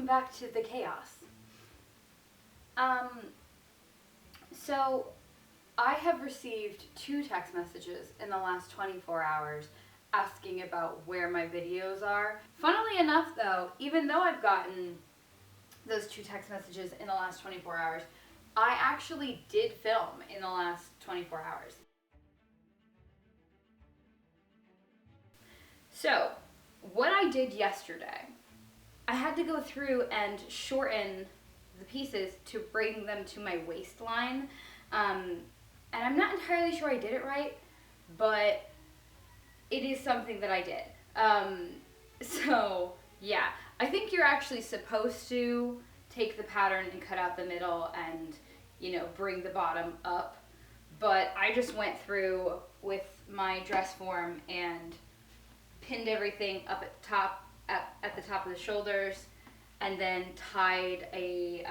welcome back to the chaos. So I have received 2 text messages in the last 24 hours asking about where my videos are. Funnily enough though, even though I've gotten those 2 text messages in the last 24 hours, I actually did film in the last 24 hours. So, what I did yesterday, I had to go through and shorten the pieces to bring them to my waistline. And I'm not entirely sure I did it right, but it is something that I did. So, yeah. I think you're actually supposed to take the pattern and cut out the middle and, bring the bottom up. But I just went through with my dress form and pinned everything up at the top of the shoulders, and then tied a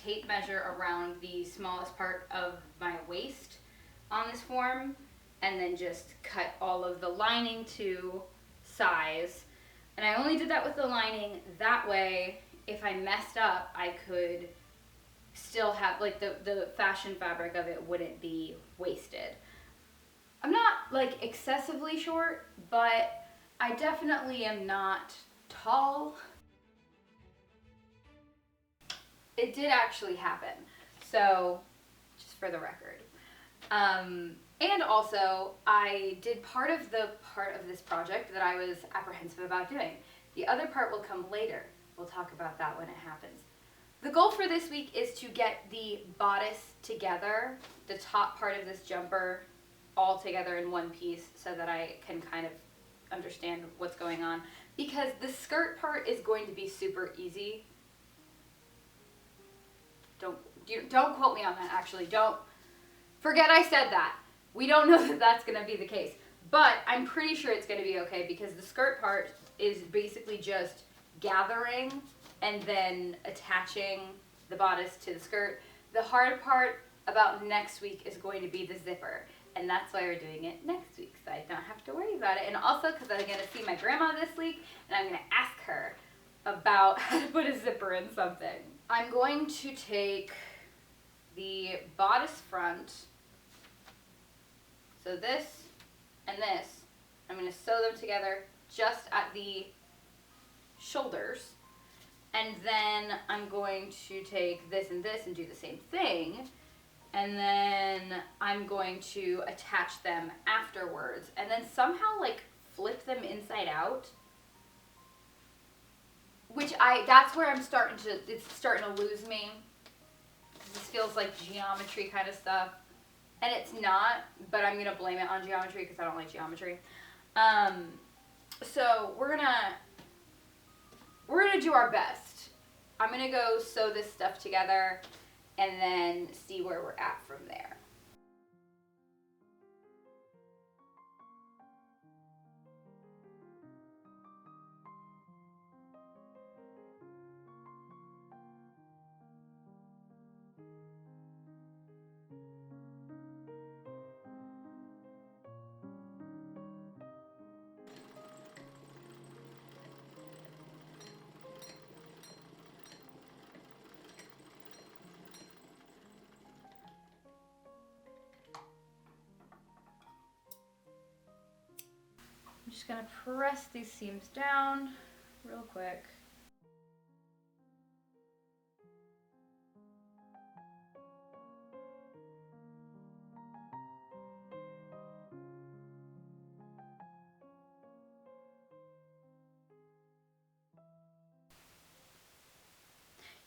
tape measure around the smallest part of my waist on this form, and then just cut all of the lining to size. And I only did that with the lining, that way if I messed up I could still have, like, the fashion fabric of it wouldn't be wasted. I'm not like excessively short, but I definitely am not tall. It did actually happen, so just for the record. And also, I did part of this project that I was apprehensive about doing. The other part will come later. We'll talk about that when it happens. The goal for this week is to get the bodice together, the top part of this jumper, all together in one piece so that I can kind of understand what's going on, because the skirt part is going to be super easy. Don't quote me on that, actually. Don't forget I said that. We don't know that that's going to be the case, but I'm pretty sure it's going to be okay, because the skirt part is basically just gathering and then attaching the bodice to the skirt. The hard part about next week is going to be the zipper. And that's why we're doing it next week, so I don't have to worry about it. And also because I'm going to see my grandma this week, and I'm going to ask her about how to put a zipper in something. I'm going to take the bodice front, so this and this, I'm going to sew them together just at the shoulders. And then I'm going to take this and this and do the same thing. And then I'm going to attach them afterwards, and then somehow like flip them inside out, that's where it's starting to lose me. This feels like geometry kind of stuff, and it's not, but I'm gonna blame it on geometry because I don't like geometry. So we're gonna do our best. I'm gonna go sew this stuff together and then see where we're at from there. I'm just gonna press these seams down real quick.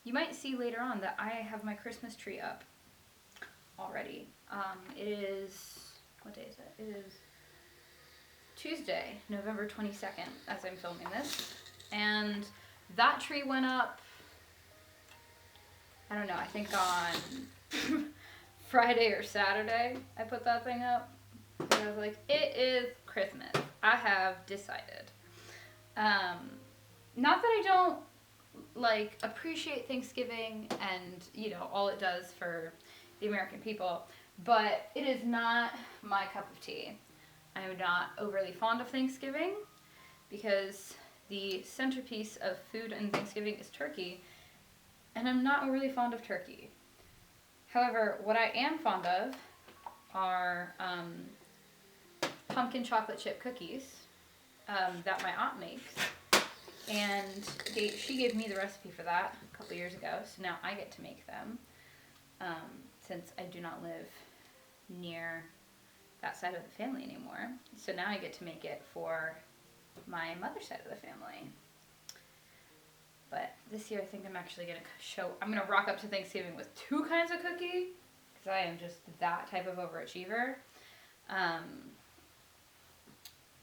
You might see later on that I have my Christmas tree up already. It is, what day is it? It is Tuesday, November 22nd, as I'm filming this. And that tree went up, I don't know, I think on Friday or Saturday I put that thing up. And I was like, it is Christmas. I have decided. Not that I don't like appreciate Thanksgiving and all it does for the American people, but it is not my cup of tea. I'm not overly fond of Thanksgiving because the centerpiece of food in Thanksgiving is turkey, and I'm not really fond of turkey. However, what I am fond of are pumpkin chocolate chip cookies that my aunt makes. And she gave me the recipe for that a couple years ago, so now I get to make them since I do not live near that side of the family anymore. So now I get to make it for my mother's side of the family. But this year I think I'm actually going to I'm going to rock up to Thanksgiving with 2 kinds of cookie, because I am just that type of overachiever. I'm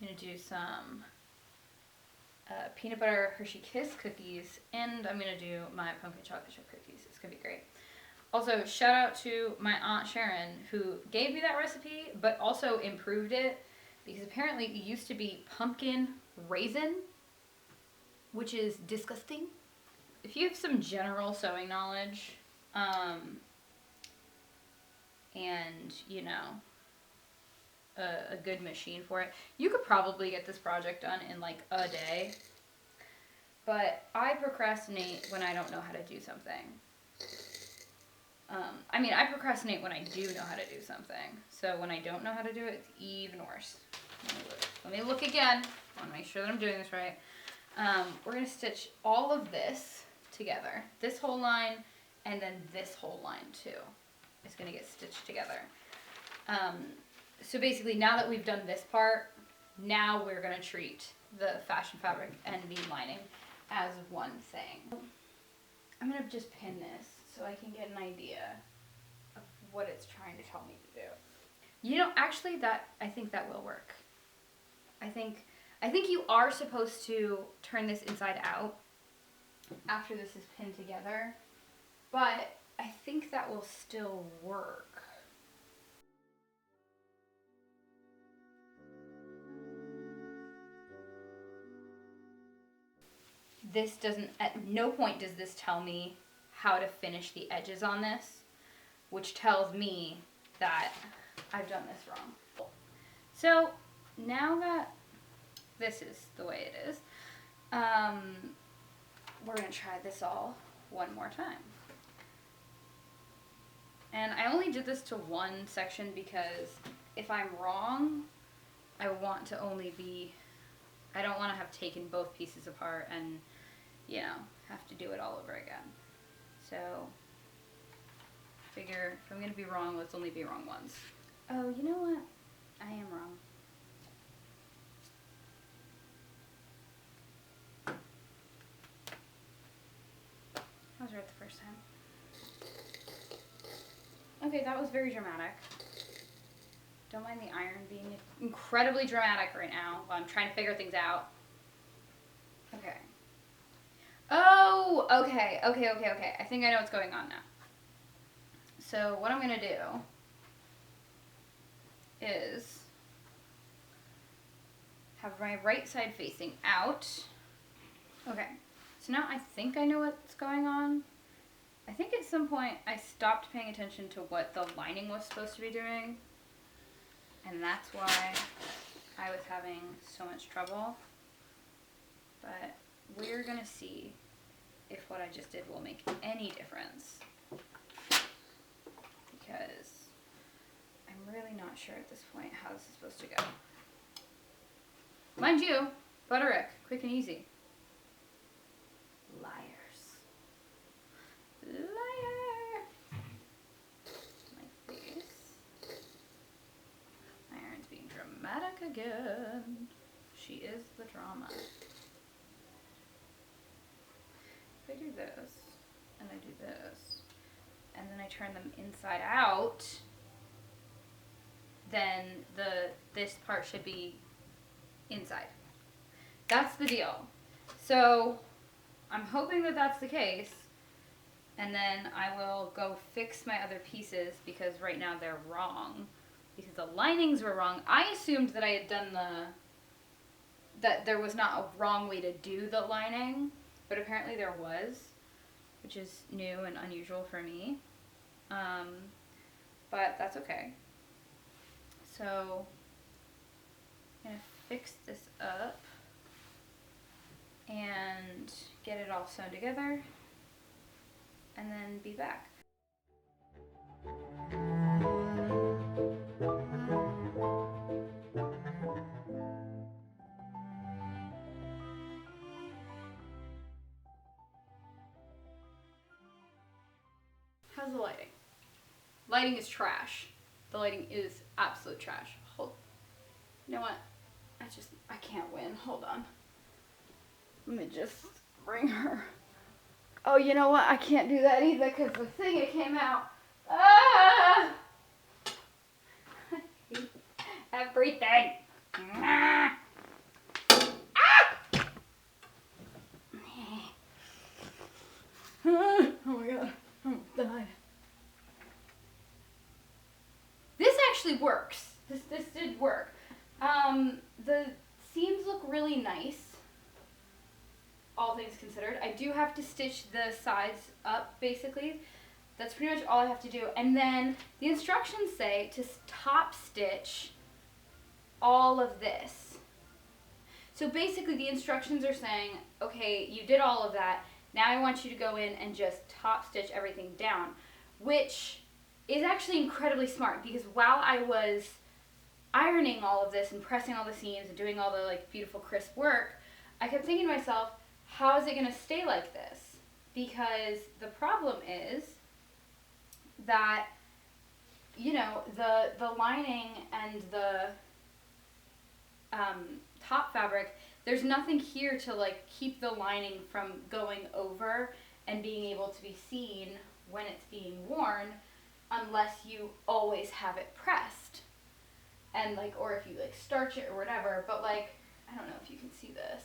going to do some peanut butter Hershey Kiss cookies, and I'm going to do my pumpkin chocolate chip cookies. It's going to be great. Also, shout out to my Aunt Sharon, who gave me that recipe, but also improved it, because apparently it used to be pumpkin raisin, which is disgusting. If you have some general sewing knowledge, and, you know, a good machine for it, you could probably get this project done in like a day. But I procrastinate when I don't know how to do something. I procrastinate when I do know how to do something. So when I don't know how to do it, it's even worse. Let me look again. I want to make sure that I'm doing this right. We're going to stitch all of this together. This whole line, and then this whole line too. It's going to get stitched together. So basically, now that we've done this part, now we're going to treat the fashion fabric and the lining as one thing. I'm going to just pin this so I can get an idea of what it's trying to tell me to do. You know, actually, I think that will work. I think you are supposed to turn this inside out after this is pinned together, but I think that will still work. This doesn't, at no point does this tell me how to finish the edges on this, which tells me that I've done this wrong. So now that this is the way it is, we're going to try this all one more time. And I only did this to one section because if I'm wrong, I don't want to have taken both pieces apart and, you know, have to do it all over again. So, figure if I'm going to be wrong, let's only be wrong once. Oh, you know what? I am wrong. I was right the first time. Okay, that was very dramatic. Don't mind the iron being incredibly dramatic right now while I'm trying to figure things out. Okay. Oh, okay. I think I know what's going on now. So what I'm going to do is have my right side facing out. Okay. So now I think I know what's going on. I think at some point I stopped paying attention to what the lining was supposed to be doing. And that's why I was having so much trouble. But we're going to see if what I just did will make any difference. Because I'm really not sure at this point how this is supposed to go. Mind you, Butterick, quick and easy. Liars. Liar. Like this. Iron's being dramatic again. She is the drama. If I do this, and I do this, and then I turn them inside out, then this part should be inside. That's the deal. So I'm hoping that that's the case, and then I will go fix my other pieces because right now they're wrong because the linings were wrong. I assumed that I had done that there was not a wrong way to do the lining, but apparently there was, which is new and unusual for me. But that's okay. So I'm gonna fix this up and get it all sewn together. and then be back. How's the lighting? Lighting is trash. The lighting is absolute trash. Hold. You know what? I can't win. Hold on. Let me just bring her. Oh, you know what? I can't do that either because the thing it came out. Ah! Everything. Ah! Oh my god. I'm dying. This actually works. This did work. The seams look really nice, all things considered. I do have to stitch the sides up, basically. That's pretty much all I have to do. And then the instructions say to top stitch all of this. So basically the instructions are saying, okay, you did all of that. Now I want you to go in and just top stitch everything down, which is actually incredibly smart because while I was ironing all of this and pressing all the seams and doing all the like beautiful crisp work, I kept thinking to myself, how is it going to stay like this? Because the problem is that, you know, the lining and the top fabric, there's nothing here to like keep the lining from going over and being able to be seen when it's being worn unless you always have it pressed. And like, or if you like starch it or whatever, but like, I don't know if you can see this,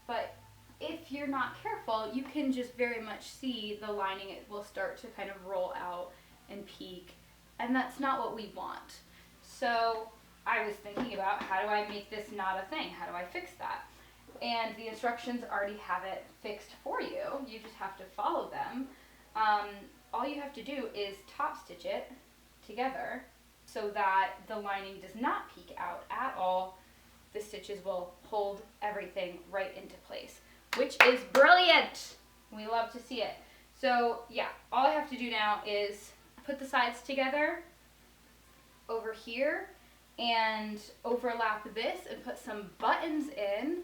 but if you're not careful, you can just very much see the lining. It will start to kind of roll out and peak, and that's not what we want. So I was thinking about, how do I make this not a thing? How do I fix that? And the instructions already have it fixed for you. You just have to follow them. All you have to do is top stitch it together so that the lining does not peek out at all. The stitches will hold everything right into place, which is brilliant. We love to see it. So yeah, all I have to do now is put the sides together over here and overlap this and put some buttons in,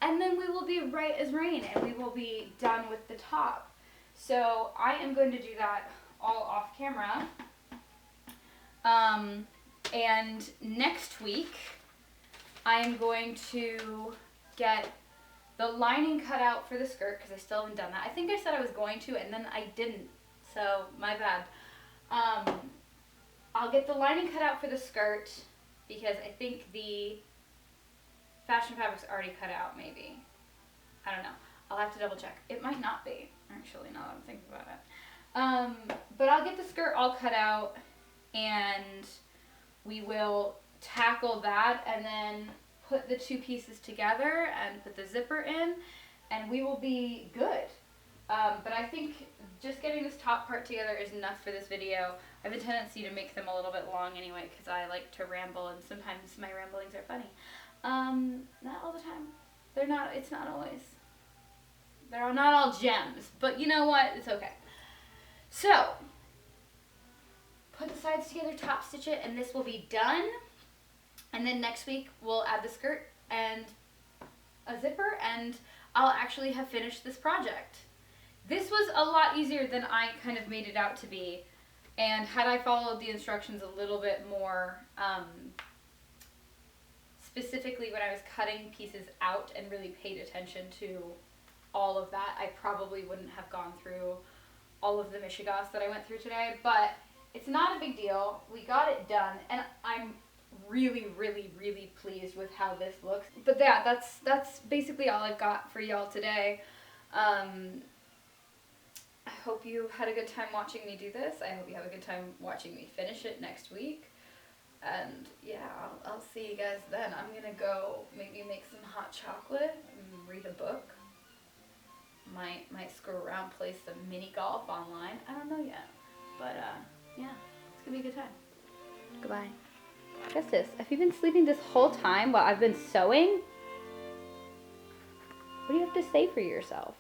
and then we will be right as rain and we will be done with the top. So I am going to do that all off camera. And next week I am going to get the lining cut out for the skirt because I still haven't done that. I think I said I was going to and then I didn't, so my bad. I'll get the lining cut out for the skirt because I think the fashion fabric's already cut out, maybe. I don't know. I'll have to double check. It might not be, actually, now that I'm thinking about it. But I'll get the skirt all cut out and we will tackle that and then put the two pieces together and put the zipper in and we will be good. But I think just getting this top part together is enough for this video. I have a tendency to make them a little bit long anyway because I like to ramble and sometimes my ramblings are funny. Not all the time. It's not always. They're not all gems, but you know what? It's okay. So, put the sides together, top stitch it, and this will be done. And then next week we'll add the skirt and a zipper and I'll actually have finished this project. This was a lot easier than I kind of made it out to be. And had I followed the instructions a little bit more, specifically when I was cutting pieces out and really paid attention to all of that, I probably wouldn't have gone through all of the mishigas that I went through today. But it's not a big deal. We got it done, and I'm really, really, really pleased with how this looks. But yeah, that's basically all I've got for y'all today. I hope you had a good time watching me do this. I hope you have a good time watching me finish it next week. And yeah, I'll see you guys then. I'm gonna go maybe make some hot chocolate and read a book. Might screw around, play some mini golf online. I don't know yet. But yeah, it's gonna be a good time. Goodbye. Justice, have you been sleeping this whole time while I've been sewing? What do you have to say for yourself?